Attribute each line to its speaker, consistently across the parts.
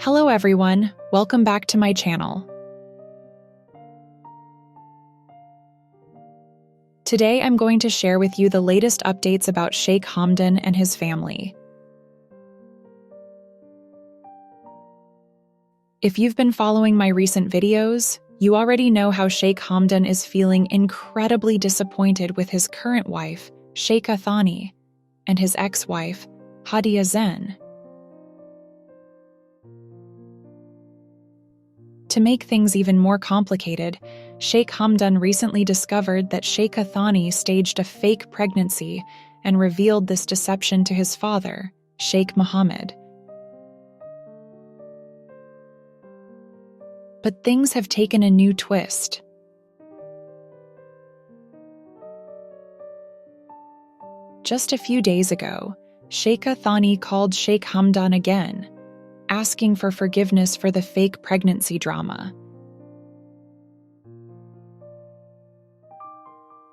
Speaker 1: Hello everyone, welcome back to my channel. Today I'm going to share with you the latest updates about Sheikh Hamdan and his family. If you've been following my recent videos, you already know how Sheikh Hamdan is feeling incredibly disappointed with his current wife, Sheikha Thani, and his ex-wife, Hadia Zen. To make things even more complicated, Sheikh Hamdan recently discovered that Sheikha Thani staged a fake pregnancy and revealed this deception to his father, Sheikh Mohammed. But things have taken a new twist. Just a few days ago, Sheikha Thani called Sheikh Hamdan again, asking for forgiveness for the fake pregnancy drama.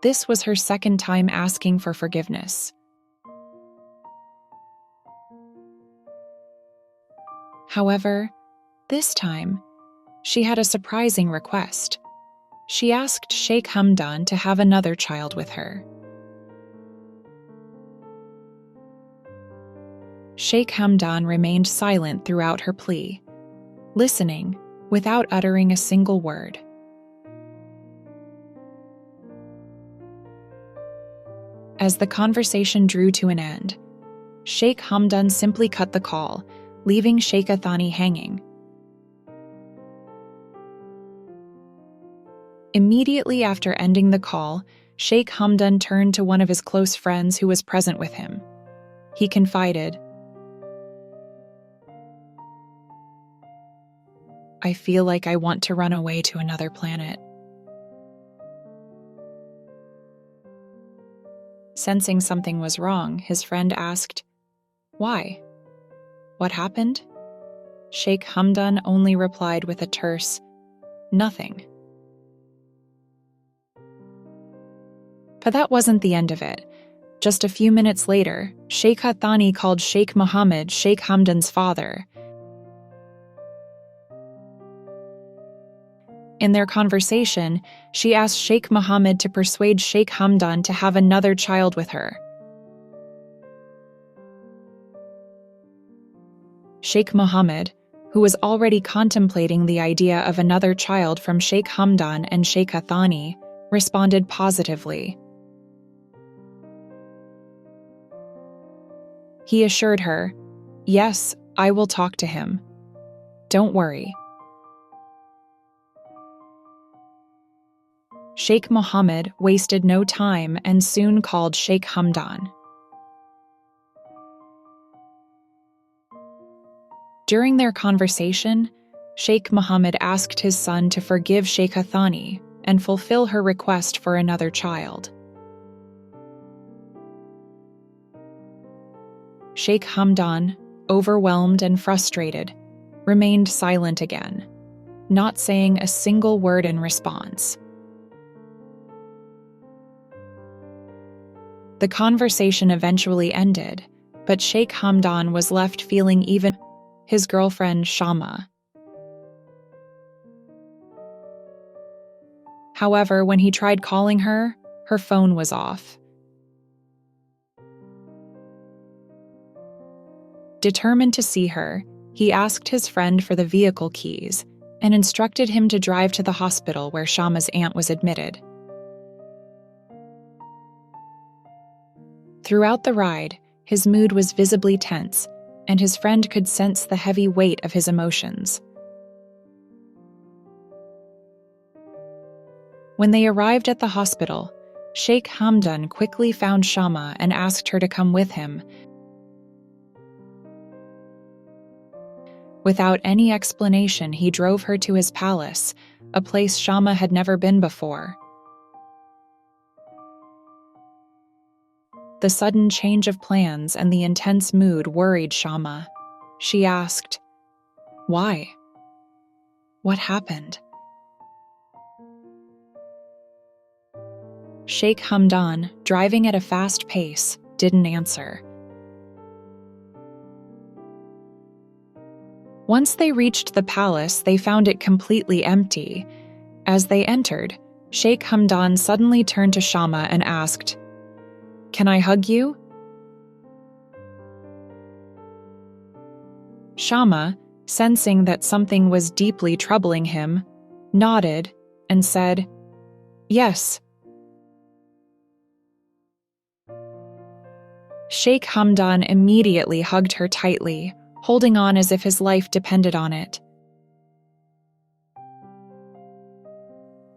Speaker 1: This was her second time asking for forgiveness. However, this time, she had a surprising request. She asked Sheikh Hamdan to have another child with her. Sheikh Hamdan remained silent throughout her plea, listening without uttering a single word. As the conversation drew to an end, Sheikh Hamdan simply cut the call, leaving Sheikha Thani hanging. Immediately after ending the call, Sheikh Hamdan turned to one of his close friends who was present with him. He confided, "I feel like I want to run away to another planet." Sensing something was wrong, his friend asked, "Why? What happened?" Sheikh Hamdan only replied with a terse, "Nothing." But that wasn't the end of it. Just a few minutes later, Sheikha Thani called Sheikh Mohammed, Sheikh Hamdan's father. In their conversation, she asked Sheikh Mohammed to persuade Sheikh Hamdan to have another child with her. Sheikh Mohammed, who was already contemplating the idea of another child from Sheikh Hamdan and Sheikha Thani, responded positively. He assured her, "Yes, I will talk to him. Don't worry." Sheikh Mohammed wasted no time and soon called Sheikh Hamdan. During their conversation, Sheikh Mohammed asked his son to forgive Sheikha Thani and fulfill her request for another child. Sheikh Hamdan, overwhelmed and frustrated, remained silent again, not saying a single word in response. The conversation eventually ended, but Sheikh Hamdan was left feeling even his girlfriend Shama. However, when he tried calling her, her phone was off. Determined to see her, he asked his friend for the vehicle keys and instructed him to drive to the hospital where Shama's aunt was admitted. Throughout the ride, his mood was visibly tense, and his friend could sense the heavy weight of his emotions. When they arrived at the hospital, Sheikh Hamdan quickly found Shama and asked her to come with him. Without any explanation, he drove her to his palace, a place Shama had never been before. The sudden change of plans and the intense mood worried Shama. She asked, "Why? What happened?" Sheikh Hamdan, driving at a fast pace, didn't answer. Once they reached the palace, they found it completely empty. As they entered, Sheikh Hamdan suddenly turned to Shama and asked, "Can I hug you?" Shama, sensing that something was deeply troubling him, nodded and said, "Yes." Sheikh Hamdan immediately hugged her tightly, holding on as if his life depended on it.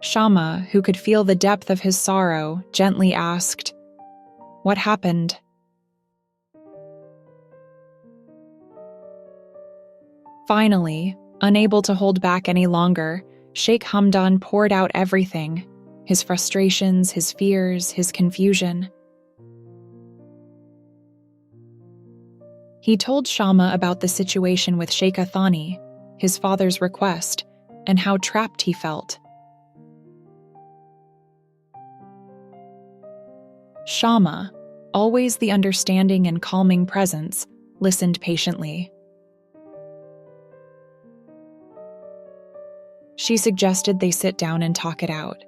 Speaker 1: Shama, who could feel the depth of his sorrow, gently asked, "What happened?" Finally, unable to hold back any longer, Sheikh Hamdan poured out everything: his frustrations, his fears, his confusion. He told Shama about the situation with Sheikh Thani, his father's request, and how trapped he felt. Shama, always the understanding and calming presence, listened patiently. She suggested they sit down and talk it out.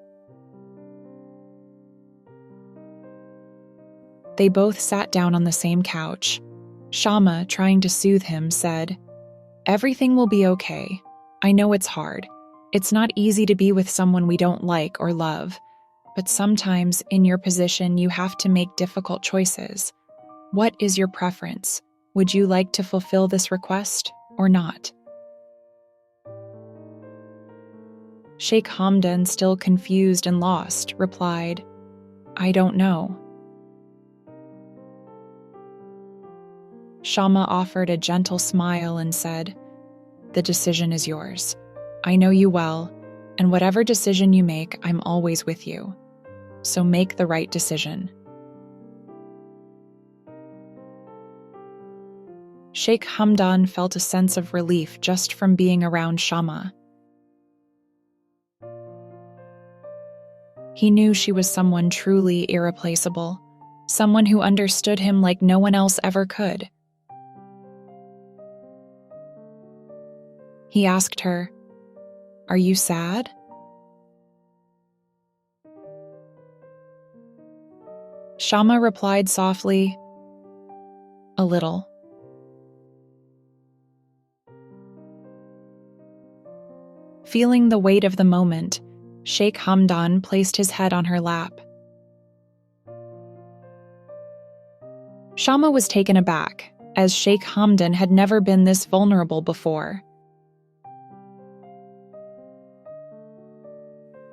Speaker 1: They both sat down on the same couch. Shama, trying to soothe him, said, "Everything will be okay. I know it's hard. It's not easy to be with someone we don't like or love. But sometimes, in your position, you have to make difficult choices. What is your preference? Would you like to fulfill this request or not?" Sheikh Hamdan, still confused and lost, replied, "I don't know." Shama offered a gentle smile and said, "The decision is yours. I know you well, and whatever decision you make, I'm always with you. So make the right decision." Sheikh Hamdan felt a sense of relief just from being around Shama. He knew she was someone truly irreplaceable, someone who understood him like no one else ever could. He asked her, "Are you sad?" Shama replied softly, "A little." Feeling the weight of the moment, Sheikh Hamdan placed his head on her lap. Shama was taken aback, as Sheikh Hamdan had never been this vulnerable before.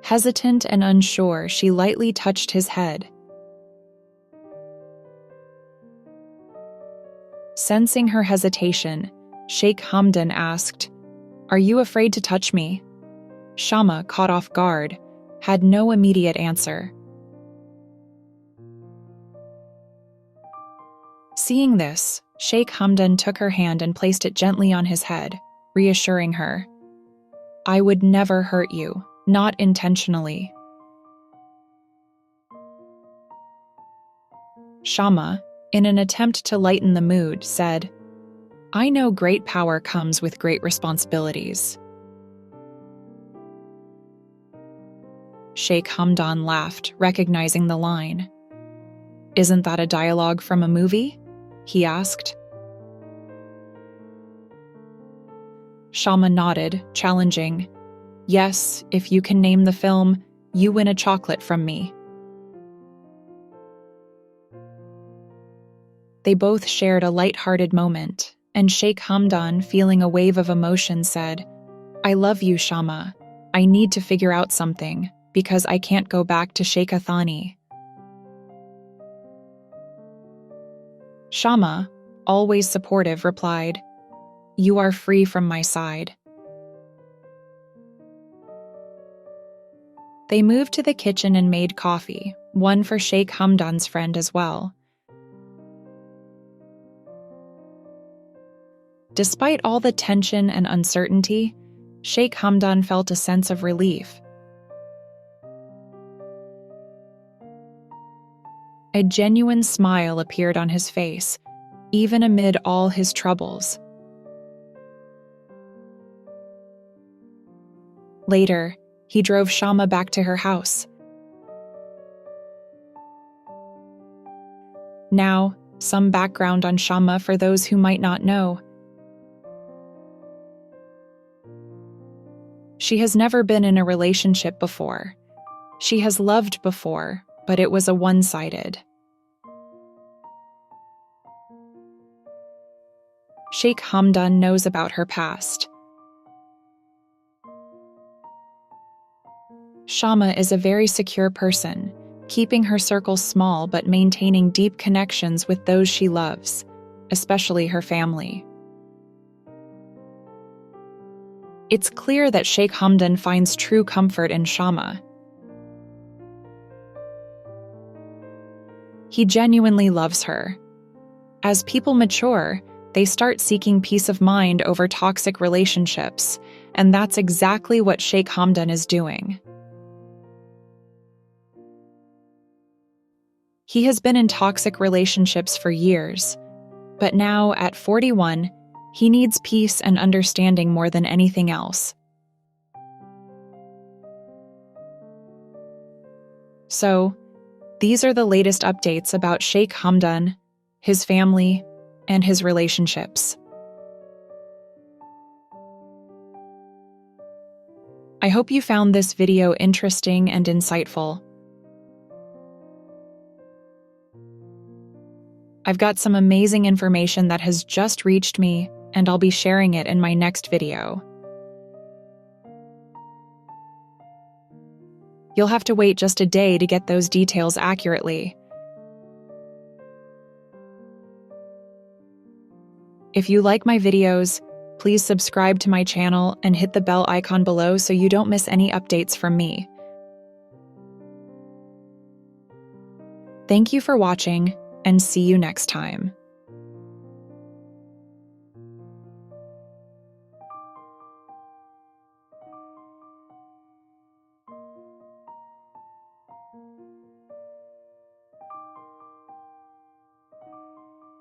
Speaker 1: Hesitant and unsure, she lightly touched his head. Sensing her hesitation, Sheikh Hamdan asked, "Are you afraid to touch me?" Shama, caught off guard, had no immediate answer. Seeing this, Sheikh Hamdan took her hand and placed it gently on his head, reassuring her, "I would never hurt you, not intentionally." Shama, in an attempt to lighten the mood, said, "I know great power comes with great responsibilities." Sheikh Hamdan laughed, recognizing the line. "Isn't that a dialogue from a movie?" he asked. Shama nodded, challenging, "Yes, if you can name the film, you win a chocolate from me." They both shared a light-hearted moment, and Sheikh Hamdan, feeling a wave of emotion, said, "I love you, Shama. I need to figure out something, because I can't go back to Sheikh Thani." Shama, always supportive, replied, "You are free from my side." They moved to the kitchen and made coffee, one for Sheikh Hamdan's friend as well. Despite all the tension and uncertainty, Sheikh Hamdan felt a sense of relief. A genuine smile appeared on his face, even amid all his troubles. Later, he drove Shama back to her house. Now, some background on Shama for those who might not know. She has never been in a relationship before. She has loved before, but it was a one-sided. Sheikh Hamdan knows about her past. Shama is a very secure person, keeping her circle small but maintaining deep connections with those she loves, especially her family. It's clear that Sheikh Hamdan finds true comfort in Shama. He genuinely loves her. As people mature, they start seeking peace of mind over toxic relationships, and that's exactly what Sheikh Hamdan is doing. He has been in toxic relationships for years, but now, at 41, he needs peace and understanding more than anything else. So, these are the latest updates about Sheikh Hamdan, his family, and his relationships. I hope you found this video interesting and insightful. I've got some amazing information that has just reached me, and I'll be sharing it in my next video. You'll have to wait just a day to get those details accurately. If you like my videos, please subscribe to my channel and hit the bell icon below so you don't miss any updates from me. Thank you for watching, and see you next time.